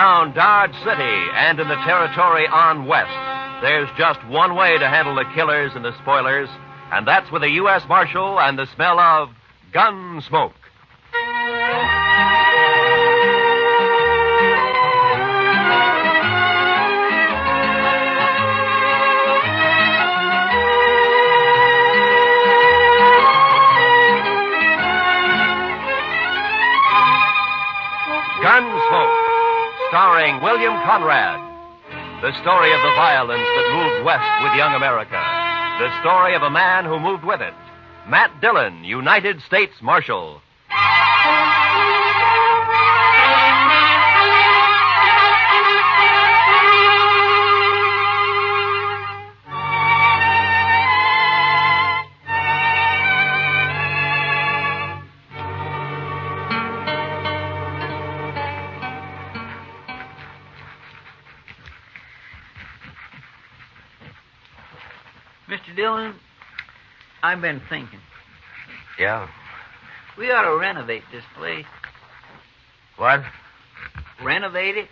around Dodge City and in the territory on west, there's just one way to handle the killers and the spoilers, and that's with a U.S. Marshal and the smell of Gunsmoke. Gunsmoke, starring William Conrad. The story of the violence that moved west with young America. The story of a man who moved with it. Matt Dillon, United States Marshal. Mr. Dillon, I've been thinking. Yeah? We ought to renovate this place. What? Renovate it?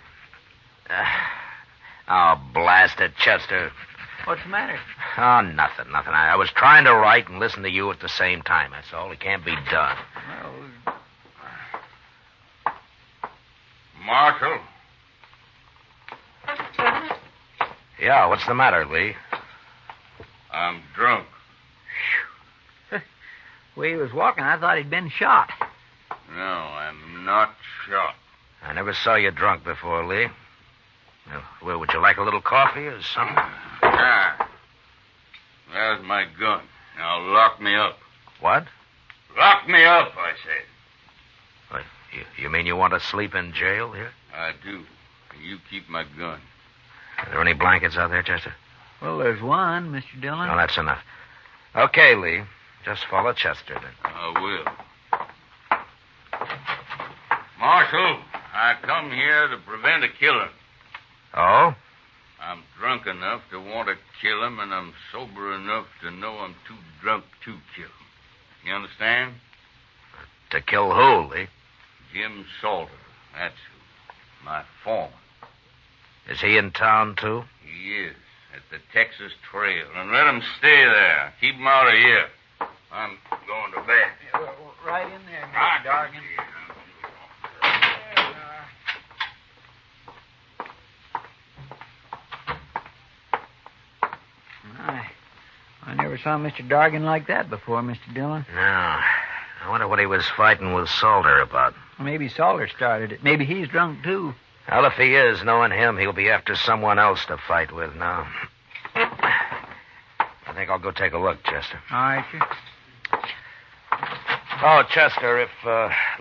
Oh, blast it, Chester. What's the matter? Oh, nothing. I was trying to write and listen to you at the same time. That's all. It can't be done. Well, Marshal. Yeah, what's the matter, Lee? I'm drunk. the way he was walking, I thought he'd been shot. No, I'm not shot. I never saw you drunk before, Lee. Well, would you like a little coffee or something? Ah. There's my gun. Now lock me up. What? Lock me up, I said. What, you mean you want to sleep in jail here? I do. You keep my gun. Are there any blankets out there, Chester? Well, there's one, Mr. Dillon. No, that's enough. Okay, Lee. Just follow Chester, then. I will. Marshal, I come here to prevent a killing. Oh? I'm drunk enough to want to kill him, and I'm sober enough to know I'm too drunk to kill him. You understand? To kill who, Lee? Jim Salter. That's who. My foreman. Is he in town, too? He is. At the Texas Trail. And let him stay there. Keep him out of here. I'm going to bed. Yeah, right in there, Mr. Dargan. I never saw Mr. Dargan like that before, Mr. Dillon. No. I wonder what he was fighting with Salter about. Maybe Salter started it. Maybe he's drunk, too. Well, if he is, knowing him, he'll be after someone else to fight with now. I think I'll go take a look, Chester. All right, sir. Oh, Chester, if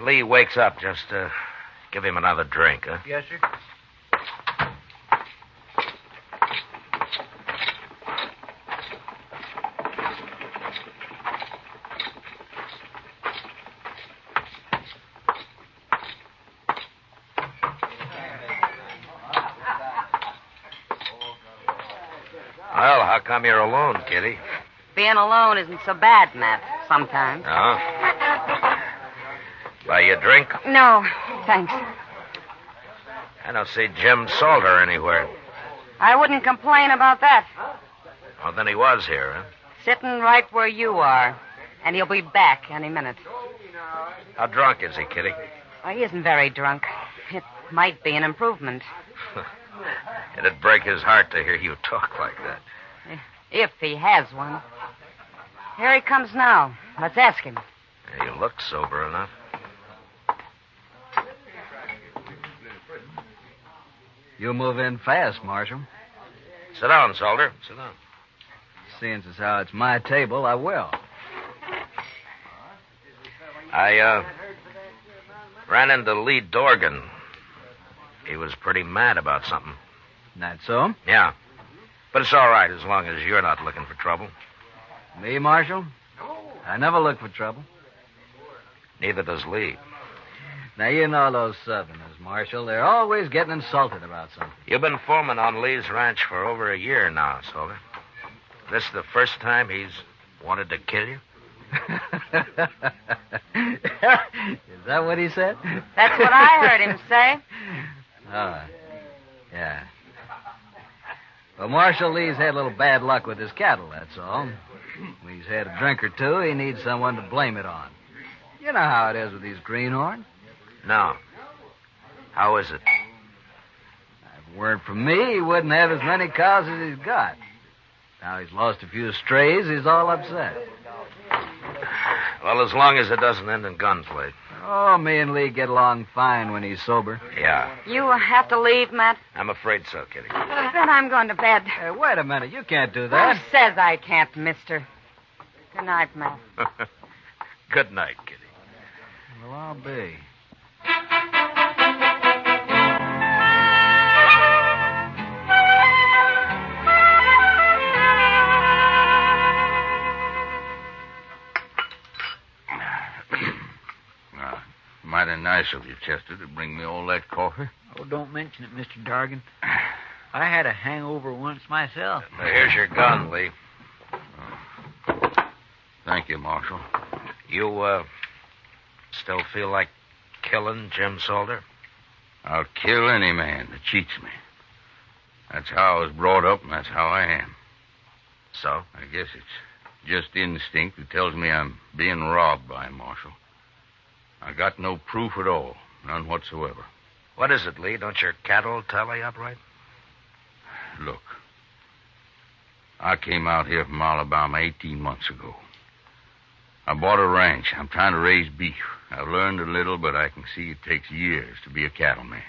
Lee wakes up, just give him another drink, huh? Yes, sir. Well, how come you're alone, Kitty? Being alone isn't so bad, Matt, sometimes. Oh? Buy you a drink? No, thanks. I don't see Jim Salter anywhere. I wouldn't complain about that. Well, then he was here, huh? Sitting right where you are. And he'll be back any minute. How drunk is he, Kitty? Well, he isn't very drunk. It might be an improvement. It'd break his heart to hear you talk like that. If he has one. Here he comes now. Let's ask him. Yeah, you look sober enough. You move in fast, Marshal. Sit down, Salter. Sit down. Seeing as how it's my table, I will. I ran into Lee Dorgan. He was pretty mad about something. That so? Yeah. But it's all right as long as you're not looking for trouble. Me, Marshal? I never look for trouble. Neither does Lee. Now, you know those Southerners, Marshal. They're always getting insulted about something. You've been foreman on Lee's ranch for over a year now, Salter. This the first time he's wanted to kill you? Is that what he said? That's what I heard him say. Yeah. Well, Marshal Lee's had a little bad luck with his cattle, that's all. When he's had a drink or two, he needs someone to blame it on. You know how it is with these greenhorns. No. How is it? If it weren't for me, he wouldn't have as many cows as he's got. Now he's lost a few strays, he's all upset. Well, as long as it doesn't end in gunplay. Oh, me and Lee get along fine when he's sober. Yeah, You have to leave, Matt? I'm afraid so, Kitty. Then I'm going to bed. Hey, wait a minute. You can't do Who that. says I can't, mister? Good night, Matt. Good night, Kitty. Well, I'll be. Mighty nice of you, Chester, to bring me all that coffee. Oh, don't mention it, Mr. Dargan. I had a hangover once myself. Here's your gun, Lee. Thank you, Marshal. You, still feel like killing Jim Salter? I'll kill any man that cheats me. That's how I was brought up, and that's how I am. So? I guess it's just instinct that tells me I'm being robbed by him, Marshal. I got no proof at all, none whatsoever. What is it, Lee? Don't your cattle tally up right? Look, I came out here from Alabama 18 months ago. I bought a ranch. I'm trying to raise beef. I've learned a little, but I can see it takes years to be a cattleman.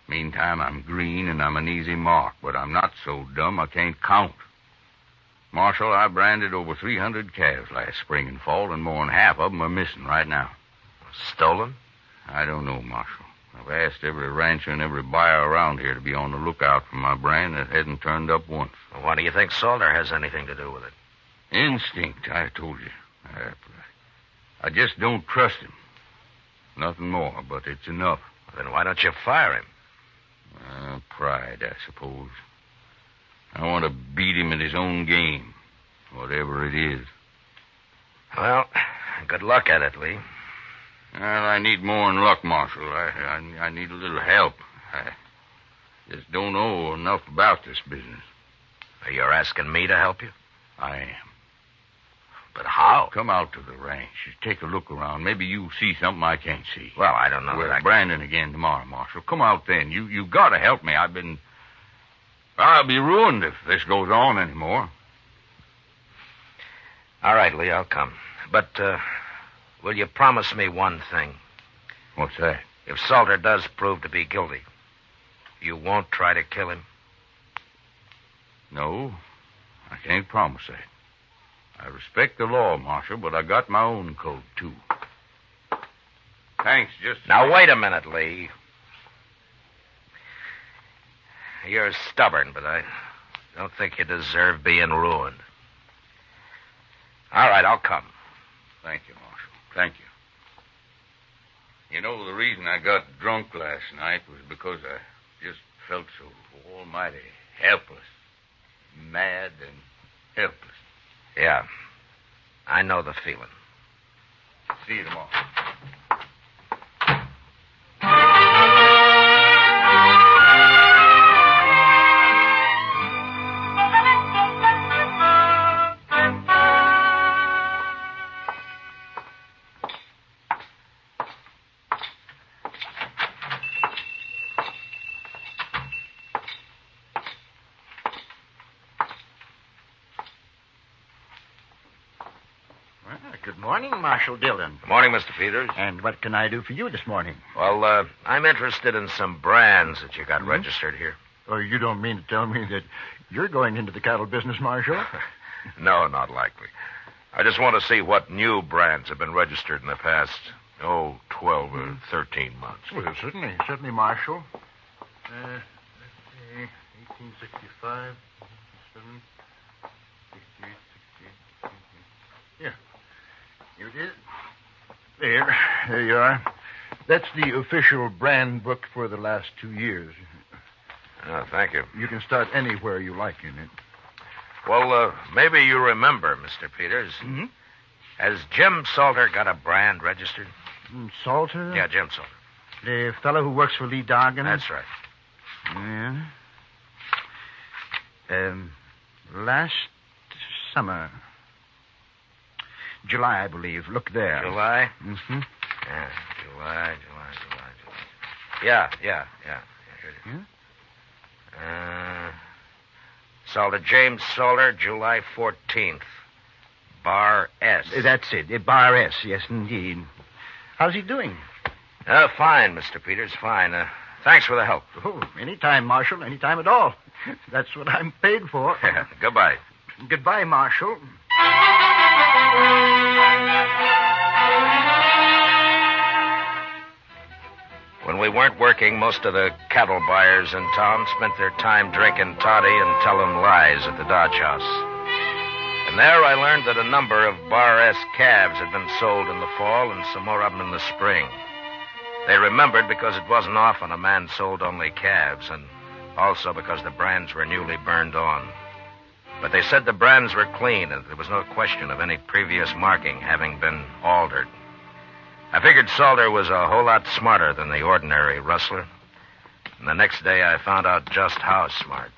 Meantime, I'm green and I'm an easy mark, but I'm not so dumb I can't count. Marshal, I branded over 300 calves last spring and fall, and more than half of them are missing right now. Stolen? I don't know, Marshal. I've asked every rancher and every buyer around here to be on the lookout for my brand that hasn't turned up once. Well, why do you think Salter has anything to do with it? Instinct, I told you. I just don't trust him. Nothing more, but it's enough. Well, then why don't you fire him? Pride, I suppose. I want to beat him at his own game, whatever it is. Well, good luck at it, Lee. Well, I need more than luck, Marshal. I need a little help. I just don't know enough about this business. You're asking me to help you? I am. But how? Come out to the ranch. Take a look around. Maybe you'll see something I can't see. Well, I don't know. We're branding again tomorrow, Marshal. Come out then. You got to help me. I'll be ruined if this goes on anymore. All right, Lee, I'll come. But, will you promise me one thing? What's that? If Salter does prove to be guilty, you won't try to kill him? No, I can't promise that. I respect the law, Marshal, but I got my own code, too. Thanks, just... Now, wait a minute, Lee. You're stubborn, but I don't think you deserve being ruined. All right, I'll come. Thank you, Marshal. Thank you. You know, the reason I got drunk last night was because I just felt so almighty helpless. Mad and helpless. Yeah, I know the feeling. See you tomorrow. Good morning, Marshal Dillon. Good morning, Mr. Peters. And what can I do for you this morning? Well, I'm interested in some brands that you got registered here. Oh, you don't mean to tell me that you're going into the cattle business, Marshal? No, not likely. I just want to see what new brands have been registered in the past, 12 or 13 months. Well, certainly, Marshal. Let's see, 1865, 67, 68, 68, 68. Yeah. Here it is. There you are. That's the official brand book for the last 2 years. Oh, thank you. You can start anywhere you like in it. Well, maybe you remember, Mr. Peters. Mm-hmm. Has Jim Salter got a brand registered? Salter? Yeah, Jim Salter. The fellow who works for Lee Dargan? That's right. Yeah. Last summer. July, I believe. Look there. July? Mm-hmm. Yeah, July. Yeah. Salter, James Salter, July 14th. Bar S. That's it. Bar S, yes, indeed. How's he doing? Fine, Mr. Peters, fine. Thanks for the help. Oh, anytime, Marshal. Anytime at all. That's what I'm paid for. Goodbye. Goodbye, Marshal. When we weren't working, most of the cattle buyers in town spent their time drinking toddy and telling lies at the Dodge House. And there I learned that a number of Bar S calves had been sold in the fall and some more of them in the spring. They remembered because it wasn't often a man sold only calves, and also because the brands were newly burned on. But they said the brands were clean, and there was no question of any previous marking having been altered. I figured Salter was a whole lot smarter than the ordinary rustler. And the next day I found out just how smart.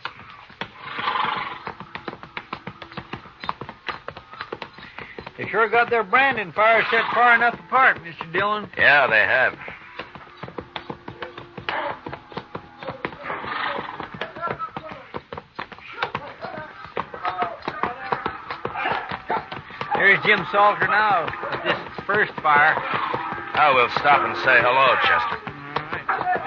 They sure got their branding fire set far enough apart, Mr. Dillon. Yeah, they have. There's Jim Salter now at this first fire. Oh, we'll stop and say hello, Chester.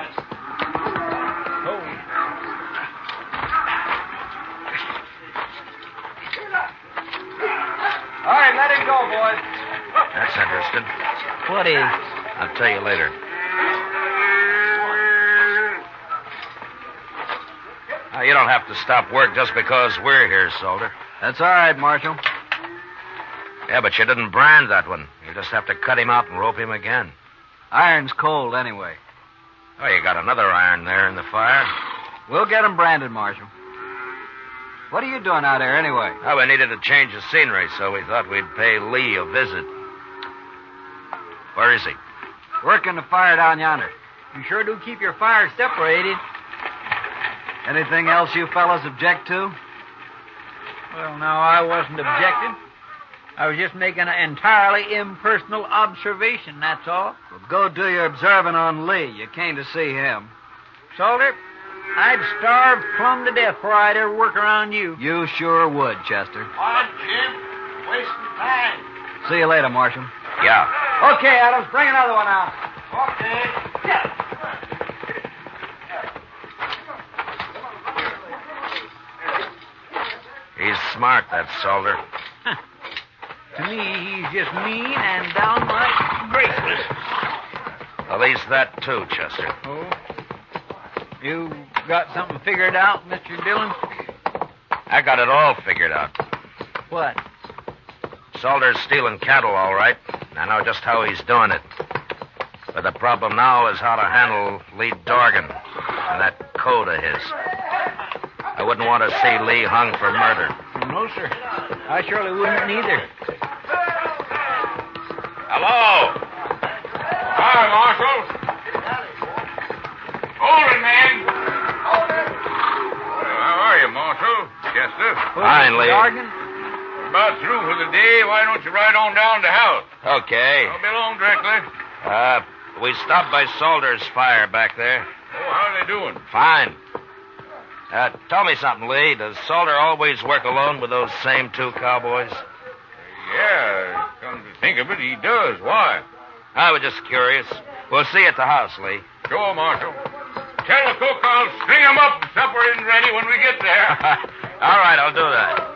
All right, let him go, boys. That's interesting. What is? I'll tell you later. Now, you don't have to stop work just because we're here, Salter. That's all right, Marshal. Yeah, but you didn't brand that one. You just have to cut him out and rope him again. Iron's cold anyway. Oh, you got another iron there in the fire. We'll get him branded, Marshal. What are you doing out there anyway? Oh, we needed a change of scenery, so we thought we'd pay Lee a visit. Where is he? Working the fire down yonder. You sure do keep your fires separated. Anything else you fellas object to? Well, no, I wasn't objecting. I was just making an entirely impersonal observation, that's all. Well, go do your observing on Lee. You came to see him. Salter, I'd starve plumb to death before I'd ever work around you. You sure would, Chester. On, Jim. Wasting time. See you later, Marshal. Yeah. Okay, Adams, bring another one out. Okay. He's smart, that Salter. To me, he's just mean and downright graceless. At least that, too, Chester. Oh? You got something figured out, Mr. Dillon? I got it all figured out. What? Salter's stealing cattle, all right. I know just how he's doing it. But the problem now is how to handle Lee Dorgan and that code of his. I wouldn't want to see Lee hung for murder. No, sir. I surely wouldn't either. Hello. Hi, Marshal. Hold it, man. How are you, Marshal? Chester? Fine, Lee. Dorgan? We're about through for the day. Why don't you ride on down to house? Okay. I'll be along directly. We stopped by Salter's fire back there. Oh, how are they doing? Fine. Tell me something, Lee. Does Salter always work alone with those same two cowboys? Yeah, come to think of it, he does. Why? I was just curious. We'll see you at the house, Lee. Sure, Marshal. Tell the cook I'll string him up and supper isn't ready when we get there. All right, I'll do that.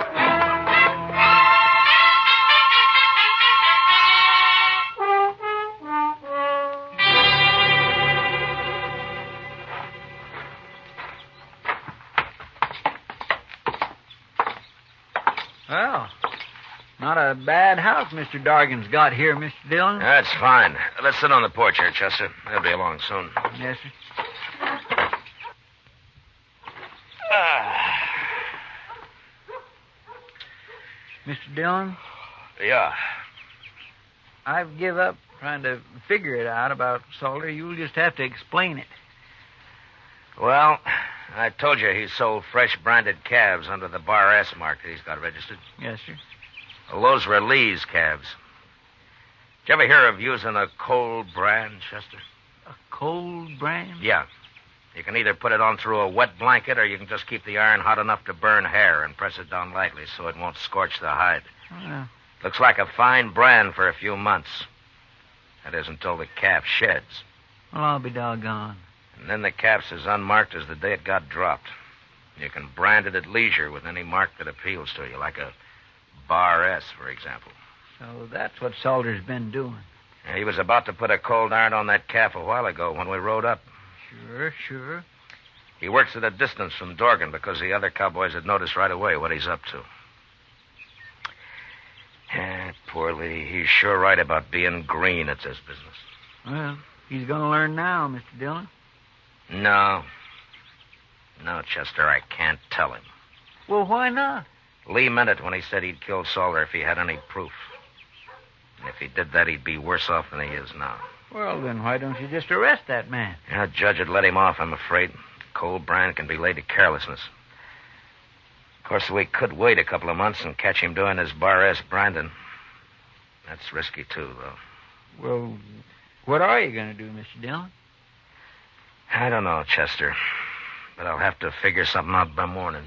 Well, not a bad house Mr. Dorgan's got here, Mr. Dillon. That's fine. Let's sit on the porch here, Chester. They'll be along soon. Yes, sir. Mr. Dillon, Yeah. I've give up trying to figure it out about Salter. You'll just have to explain it. Well, I told you he sold fresh branded calves under the Bar S mark that he's got registered. Yes, sir. Well, those were Lee's calves. Did you ever hear of using a cold brand, Chester? A cold brand? Yeah. You can either put it on through a wet blanket or you can just keep the iron hot enough to burn hair and press it down lightly so it won't scorch the hide. Well, Looks like a fine brand for a few months. That is until the calf sheds. I'll be doggone. And then the calf's as unmarked as the day it got dropped. You can brand it at leisure with any mark that appeals to you, like a Bar S, for example. So that's what Salter's been doing. And he was about to put a cold iron on that calf a while ago when we rode up. Sure. He works at a distance from Dorgan because the other cowboys had noticed right away what he's up to. Poor Lee. He's sure right about being green at this business. Well, he's going to learn now, Mr. Dillon. No, Chester, I can't tell him. Well, why not? Lee meant it when he said he'd kill Salter if he had any proof. And if he did that, he'd be worse off than he is now. Well, then why don't you just arrest that man? Yeah, Judge would let him off, I'm afraid. Cold brand can be laid to carelessness. Of course, we could wait a couple of months and catch him doing his Bar S branding. That's risky, too, though. Well, what are you going to do, Mr. Dillon? I don't know, Chester. But I'll have to figure something out by morning.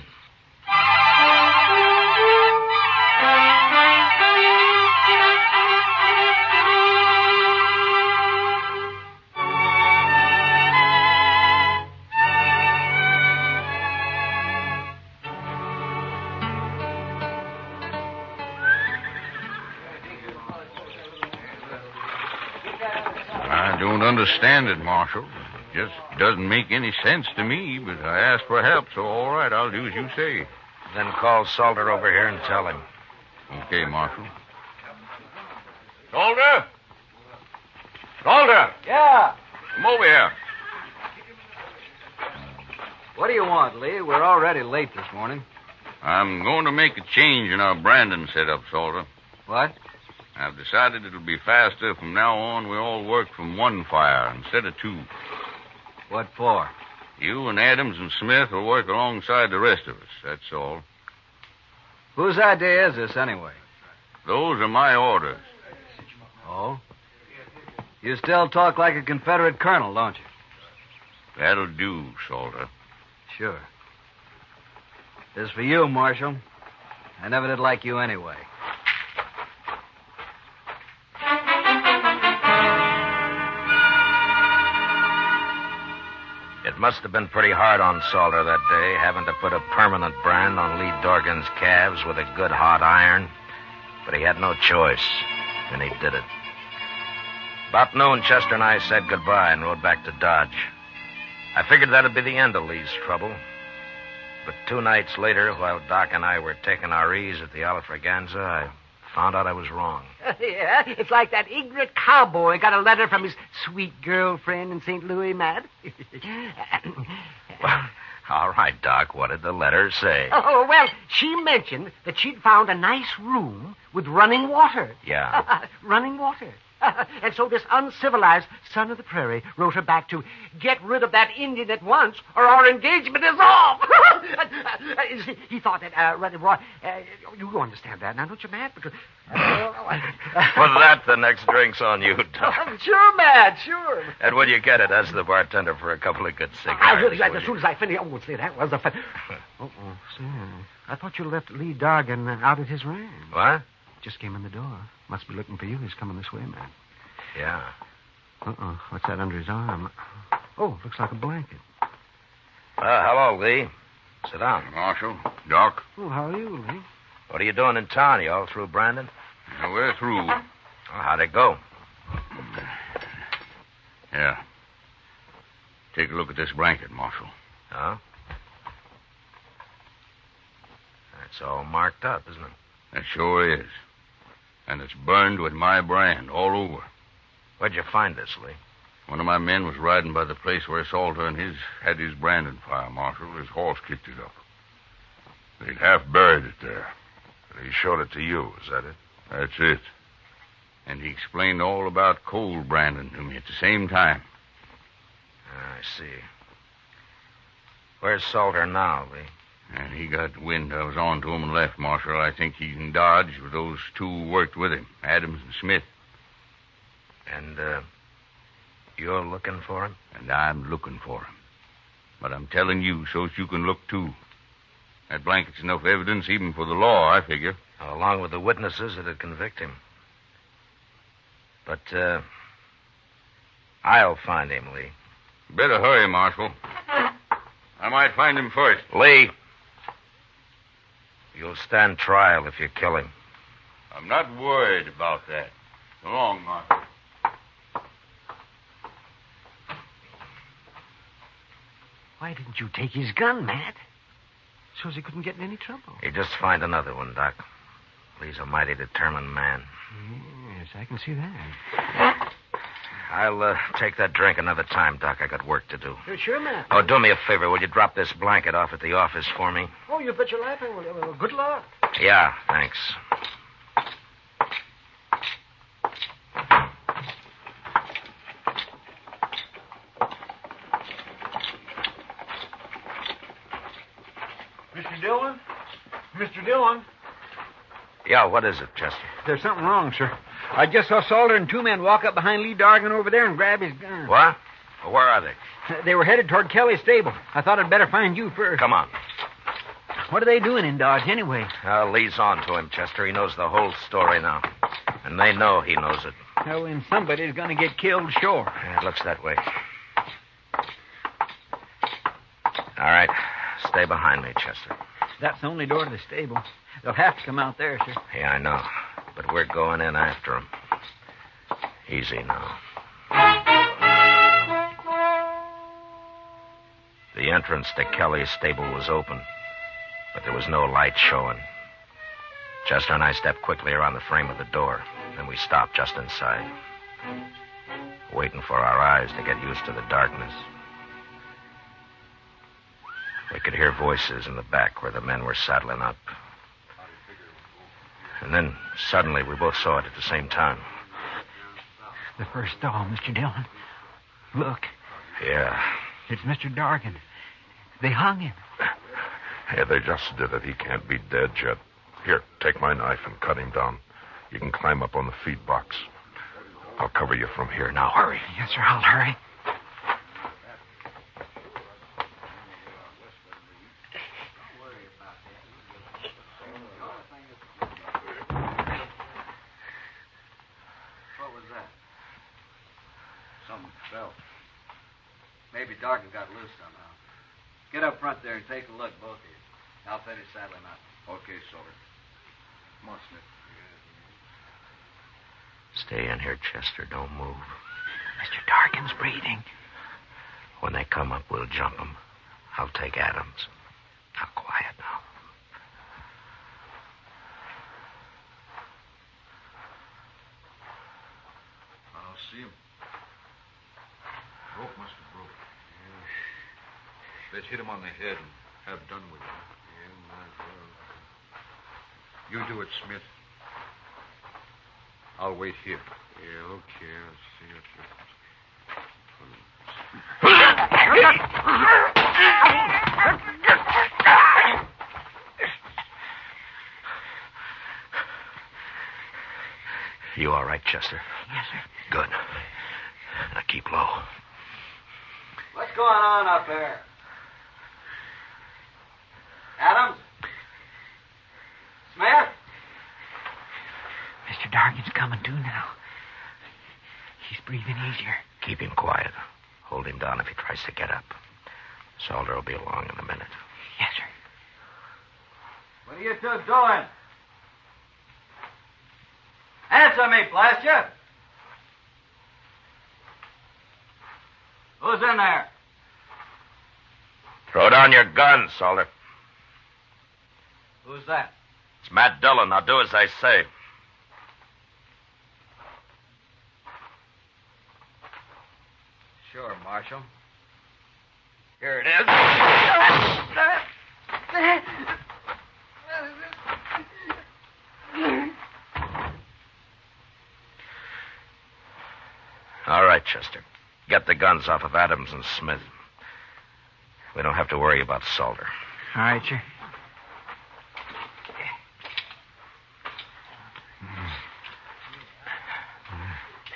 I don't understand it, Marshal. It just doesn't make any sense to me, but I asked for help, so all right, I'll do as you say. Then call Salter over here and tell him. Okay, Marshal. Salter? Salter! Yeah. Come over here. What do you want, Lee? We're already late this morning. I'm going to make a change in our branding setup, Salter. What? I've decided it'll be faster from now on. We all work from one fire instead of two. What for? You and Adams and Smith will work alongside the rest of us, that's all. Whose idea is this, anyway? Those are my orders. Oh? You still talk like a Confederate colonel, don't you? That'll do, Salter. Sure. This is for you, Marshal. I never did like you anyway. It must have been pretty hard on Salter that day, having to put a permanent brand on Lee Dorgan's calves with a good hot iron. But he had no choice, and he did it. About noon, Chester and I said goodbye and rode back to Dodge. I figured that'd be the end of Lee's trouble. But 2 nights later, while Doc and I were taking our ease at the Alfraganza, I found out I was wrong. Yeah, it's like that ignorant cowboy got a letter from his sweet girlfriend in St. Louis, Matt. Well, all right, Doc, what did the letter say? Oh, well, she mentioned that she'd found a nice room with running water. Yeah. Running water. And so this uncivilized son of the prairie wrote her back to get rid of that Indian at once or our engagement is off. He thought that running water... you understand that now, don't you, Matt? Because... For that, the next drink's on you, Doc. Sure, Matt, sure. And will you get it? Ask the bartender for a couple of good cigars. Really, will as you? soon as I finish... Oh, see, that was a... Sam, I thought you left Lee Dorgan out at his ranch. What? Just came in the door. Must be looking for you. He's coming this way, man. Yeah. What's that under his arm? Oh, looks like a blanket. Hello, Lee. Sit down. Marshal, Doc. Oh, how are you, Lee? What are you doing in town? You all through Brandon? Now, we're through. Well, how'd it go? Yeah. Take a look at this blanket, Marshal. Huh? It's all marked up, isn't it? It sure is. And it's burned with my brand all over. Where'd you find this, Lee? One of my men was riding by the place where Salter and his had his branding fire, Marshal. His horse kicked it up. They'd half buried it there. He showed it to you, is that it? That's it. And he explained all about cold branding to me at the same time. I see. Where's Salter now, Lee? And he got wind I was on to him and left, Marshal. I think he's in Dodge with those two who worked with him, Adams and Smith. And, you're looking for him? And I'm looking for him. But I'm telling you so's you can look, too. That blanket's enough evidence even for the law, I figure. Along with the witnesses that'd convict him. But, I'll find him, Lee. Better hurry, Marshal. I might find him first. Lee, you'll stand trial if you kill him. I'm not worried about that. So long, Marshal. Why didn't you take his gun, Matt? So's he couldn't get in any trouble. You just find another one, Doc. Lee's a mighty determined man. Yes, I can see that. I'll take that drink another time, Doc. I got work to do. Sure, Matt. Oh, do me a favor. Will you drop this blanket off at the office for me? Oh, you bet your life I will. Well, good luck. Yeah, thanks. Mr. Dillon? Mr. Dillon? Yeah, what is it, Chester? There's something wrong, sir. I just saw Salter and two men walk up behind Lee Dargan over there and grab his gun. What? Well, where are they? They were headed toward Kelly's stable. I thought I'd better find you first. Come on. What are they doing in Dodge anyway? Lee's on to him, Chester. He knows the whole story now. And they know he knows it. Well, then somebody's going to get killed, sure. Yeah, it looks that way. All right. Stay behind me, Chester. That's the only door to the stable. They'll have to come out there, sir. Yeah, I know. But we're going in after them. Easy now. The entrance to Kelly's stable was open, but there was no light showing. Chester and I stepped quickly around the frame of the door. Then we stopped just inside, waiting for our eyes to get used to the darkness. We could hear voices in the back where the men were saddling up. And then, suddenly, we both saw it at the same time. The first stall, Mr. Dillon. Look, Yeah. it's Mr. Dargan. They hung him. Yeah, they just did it. He can't be dead yet. Here, take my knife and cut him down. You can climb up on the feed box. I'll cover you from here. Now, hurry. Yes, sir, I'll hurry. What was that? Something fell. Maybe Dargan got loose somehow. Get up front there and take a look, both of you. I'll finish saddling up. Okay, Salter. Come on, Smith. Stay in here, Chester. Don't move. Mr. Dargan's breathing. When they come up, we'll jump them. I'll take Adams. Now, quiet now. I don't see him. Rope must have broke. Yeah. Let's hit him on the head and have done with it. Yeah, might as well. You do it, Smith. I'll wait here. Yeah, okay. I'll see what You all right, Chester? Yes, sir. Good. Now keep low. What's going on up there? Adams? Smith? Mr. Dargan's coming to now. He's breathing easier. Keep him quiet. Hold him down if he tries to get up. Salter will be along in a minute. Yes, sir. What are you two doing? Answer me, blast you! Who's in there? Throw down your gun, Salter. Who's that? It's Matt Dillon. Now do as I say. Sure, Marshal. Here it is. All right, Chester. Get the guns off of Adams and Smith. We don't have to worry about Salter. All right, sir.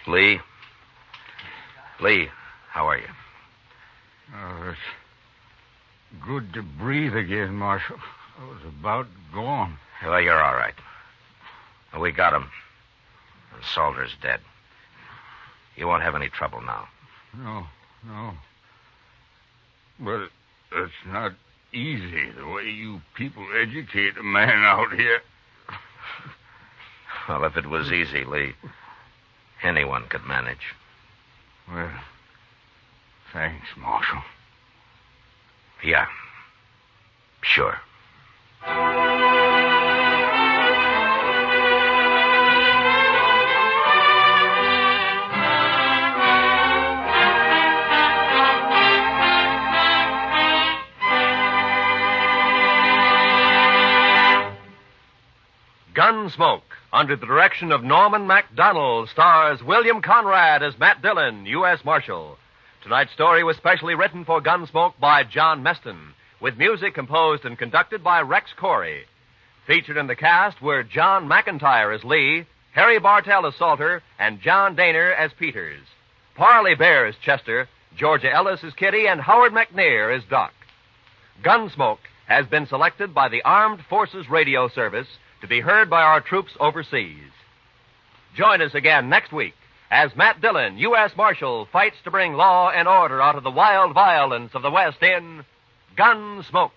Lee? Lee, how are you? Oh, it's good to breathe again, Marshal. I was about gone. Well, you're all right. We got him. And Salter's dead. You won't have any trouble now. No. But it's not easy the way you people educate a man out here. Well, if it was easy, Lee, anyone could manage. Well, thanks, Marshal. Yeah. Sure. Gunsmoke, under the direction of Norman MacDonald, stars William Conrad as Matt Dillon, U.S. Marshal. Tonight's story was specially written for Gunsmoke by John Meston, with music composed and conducted by Rex Corey. Featured in the cast were John McIntyre as Lee, Harry Bartell as Salter, and John Daner as Peters. Parley Bear as Chester, Georgia Ellis as Kitty, and Howard McNair as Doc. Gunsmoke has been selected by the Armed Forces Radio Service to be heard by our troops overseas. Join us again next week as Matt Dillon, U.S. Marshal, fights to bring law and order out of the wild violence of the West in Gunsmoke.